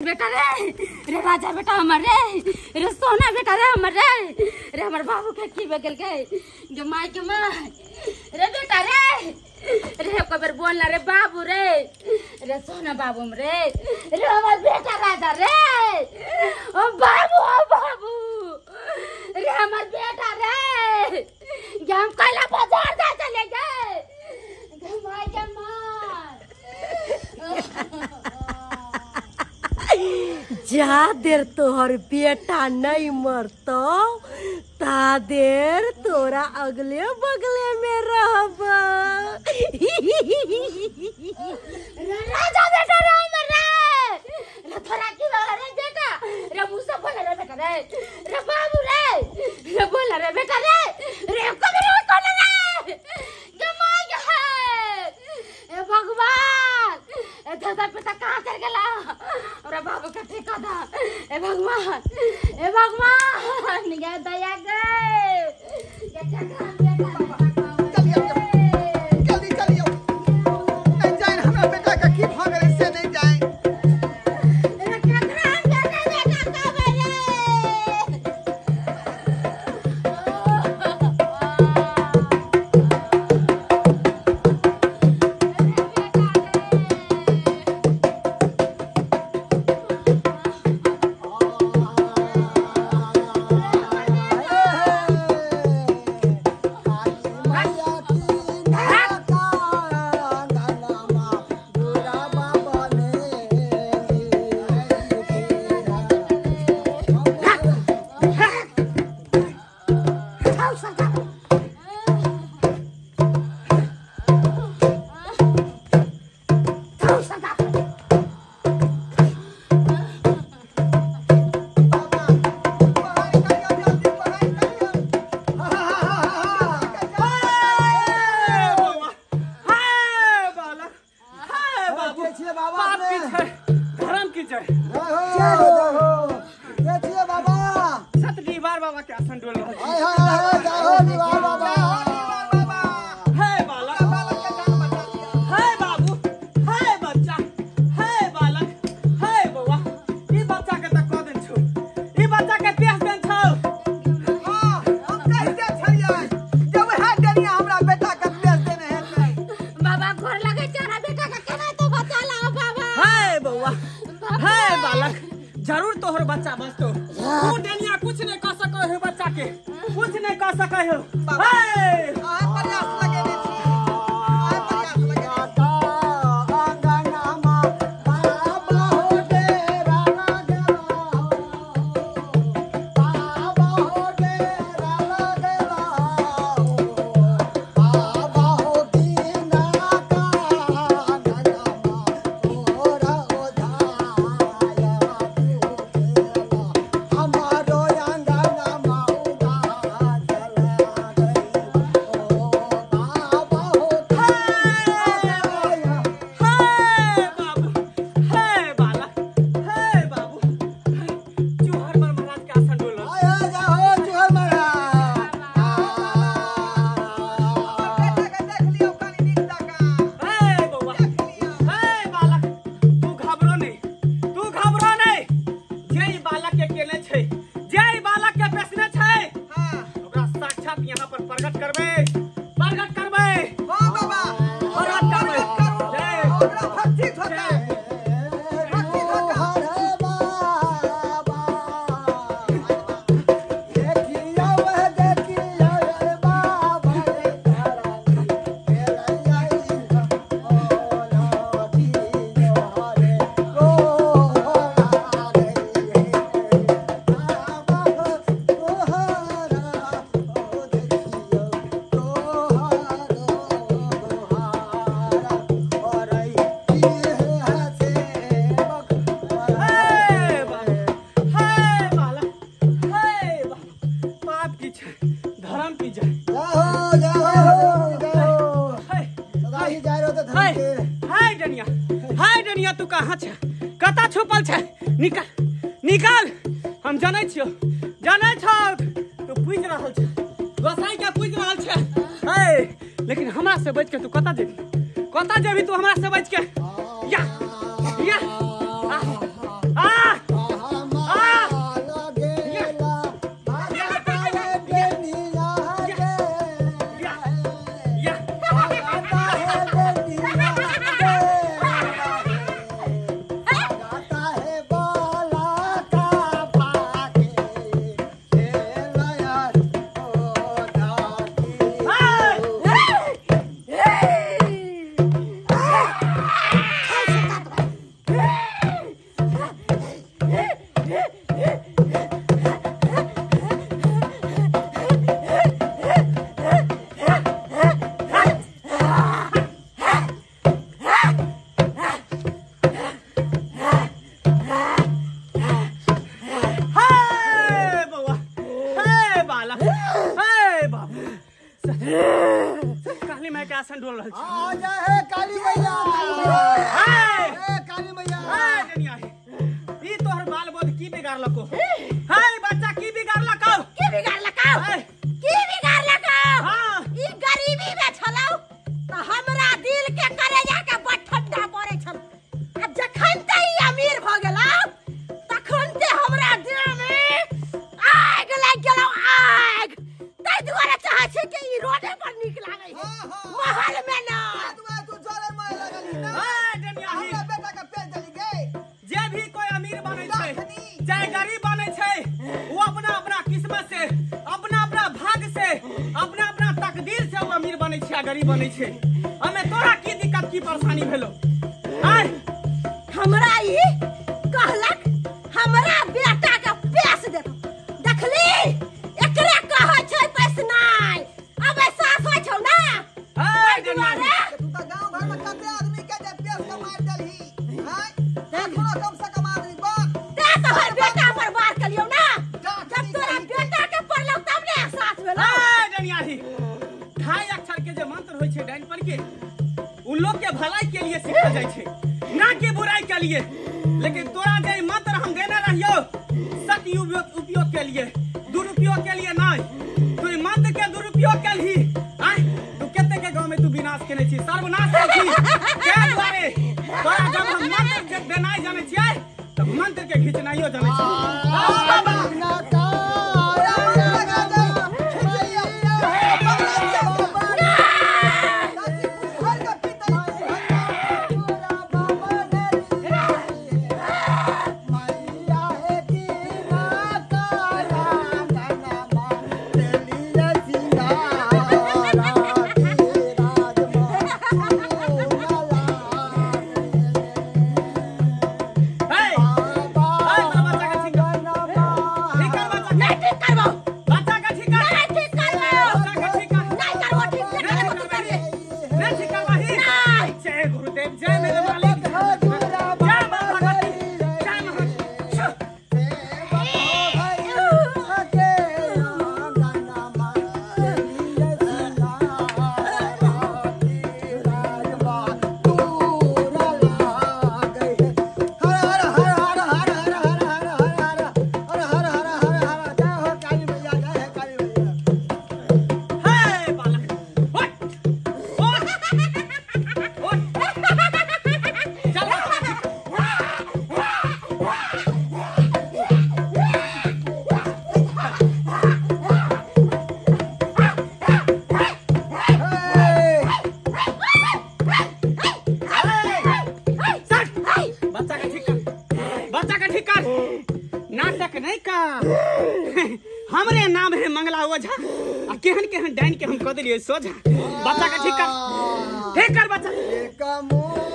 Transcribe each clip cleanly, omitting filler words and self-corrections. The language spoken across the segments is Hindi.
बेटा रे राजा बेटा हमारे रे सोना बेटा रे हमारे रे हमारे बाबू के की बेगल के माई के माँ रे बेटा रे कबर बोलना रे बाबू रे सोना बाबू रे हमारा बेटा राजा रे ओ बाबू रे हमारा बेटा रे हम कल बाजार जा चले गए माई के माँ जा देर तोहर बेटा नहीं मरतो ता देर तोरा अगले बगले में रहब राजा बेटा रे रे थोड़ा की रे बेटा रे मुझसे बोल रे बेटा रे बाबू रे बोल रे बेटा रे कब रे कौन रे जमाई ए भगवान ए दादा पिता कहां कर गेला अरे बाबू का ठेका था ए भगवान निगाह दया गए क्या जल्दी जाए हमरा बेटा का की भाग रे से नहीं जाए जरूर तोहर बच्चा बचतो तू डेनिया कुछ नहीं कर सको है बच्चा के कुछ नहीं कर सके हो प्रयास लगे तू कहाँ छे कता छुपल छे निकाल हम जाने छियो तू पूछ रहल छे गोसाई के पूछ रहल छे लेकिन हमरा से बच के तू कता जेबी तू हमरा से बच के या में डोल रहल छै आ जा हे काली मैया हाय ए काली मैया हाय डनिया ई तोहर बाल बोध की बिगाड़लको हाय बच्चा की बिगाड़लको की बिगाड़लको की बिगाड़लको हां ई गरीबी में छलौ त हमरा दिल के करेजा के बठड्डा पड़े छल आ जखन ते ई अमीर भ गेलौ तखन ते हमरा दिल में आग लग गेलौ आग तै दुआरे चाहे छै कि ई रोडे पर नीक लागै है महल में ना तू जरे में लगली ना हाय डनिया हमरा बेटा के पेट जली गई जे भी कोई अमीर बनै छै चाहे गरीब बनै छै वो अपना अपना किस्मत से अपना अपना भाग से अपना अपना तकदीर से वो अमीर बनै छै आ गरीब बनै छै हमें तोरा की दिक्कत की परेशानी भेलो आय हमरा ई कहलक हमरा बेटा के पैस देतो देखली एकरे कहै छै पैसनाइ अब एहसास होइ छौ ना हाय डनिया तू तो गांव घर में कते आदमी के जे पेट के मार देलही हाय देखो कम से कम आदमी बात ते तोहर बेटा पर वार कलियौ ना जब तोरा बेटा के पड़लौ तब ने एहसास भेलौ हाय डनिया ढाई अक्षर के जे मंत्र होय छै डाइन पर के उन लोग के भलाई के लिए सीखा जाय छै ना कि बुराई के लिए लेकिन तोरा जे मंत्र हम देने रहियो सत उपयोग के लिए दुरुपयोग के लिए नहीं तू मंत्र के दुरुपयोग केलही आय तू केते के गांव में तू विनाश केने छी सर्वनाश केने छी के द्वारे तोरा जब हम मंत्र देनाई जाने छियै त मंत्र के खींचनाइयो जाने छी ना का लगा दे हमरे नाम है मंगला ओझा आ केहन केहन डाइन के हम क देलिए सोझा बच्चा के ठीक कर बच्चा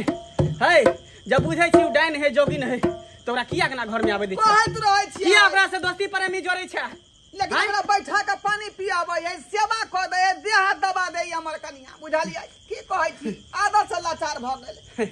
जब बुझे छी डाइन है जोगिन है तोरा किया केना घर में आवे दै छी कहत रहै छी किया ओकरा से दोस्ती प्रेमी जोड़ै छै लेकिन हमरा बैठा के पानी पियाबै है, सेवा क दे, देह हाथ दबा दे हमर कनिया, बुझलियै? की कहै छी, आदत से लाचार भ गेलै।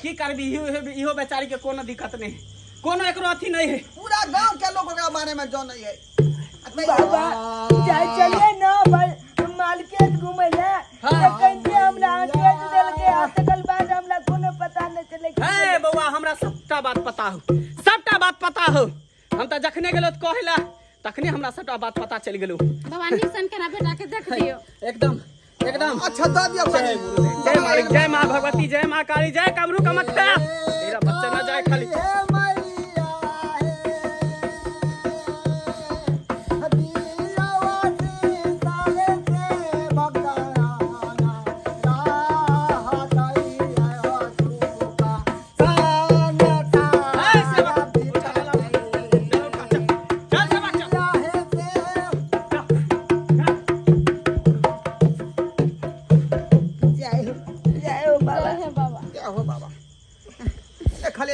की करबी, इहो बेचारी के कोनो दिक्कत नहीं, कोनो एकरो अथी नहीं है। पूरा गांव के लोग ओकरा बारे में जानै है। बाबा चाहे चलिए ना मार्केट घूमे ले, कहीं हमरा केस देल के आतकल बाद हमरा कोनो पता नहीं चले। हे बउआ, हमरा सबटा बात पता हो, सबटा बात पता हो। हम त जखने गेलो त कहेला तखने हमरा सबटा बात पता चल गेलो। बाबा निशन के ना बेटा के देख दियो। एकदम एकदम अच्छा द दियो पानी। जय मालिक, जय माँ भगवती, जय माँ काली, जय कामरू कमत्ता। तेरा बच्चा ना जाए खाली।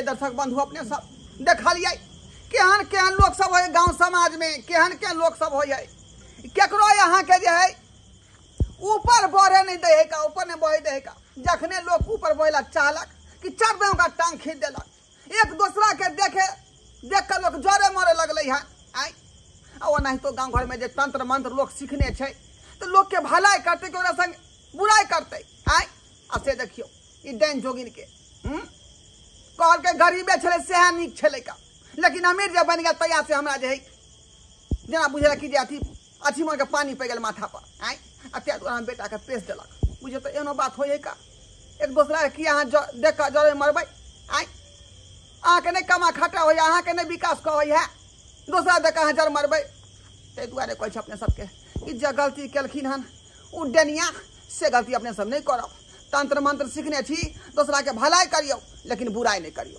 दर्शक बंधु अपने सब देखलिए केहन केहन लोग सब है गांव समाज में, केहन केहन लोग सब हो जाए। केकरो यहाँ के जे है ऊपर बढ़े नहीं दे का, ऊपर नहीं बढ़े दे का। जखने लोग ऊपर बढ़ेला चाहलक कि चढ़ दे का टांग खींच देलक। एक दूसरा के देख के लोग जरे मरे लगले है। आई और नहीं तो गांव घर में जे तंत्र मंत्र लोग सीखने छे तो लोग के भलाई करते के ओकरा संग बुराई करते। आई से देखियो ई डैन जोगिन के कहल के गरीबे छले सेहा नीक छले का, लेकिन अमीर जब बन गया तैयार से हमरा जे है जना बुझेला कि जे अथी मन के पानी पे गेल माथा पर। आई अत्या हम बेटा के पेश देलक। बुझे तो एनो बात होय है का? एक दूसरा के यहाँ देख कर जरे मरबै। आई अहाँ के नहीं कमा खटा होय, अहाँ के नहीं विकास का होय है, दूसरा देख अहाँ जर मरबै। ते दुआरे कहै छै अपने सबके कि जे गलती केलखिन हन उ डेनिया से गलती अपने सब नहीं करब। तंत्र मंत्र सीखने छी, दूसरा के भलाई करियो लेकिन बुराई नहीं करियो।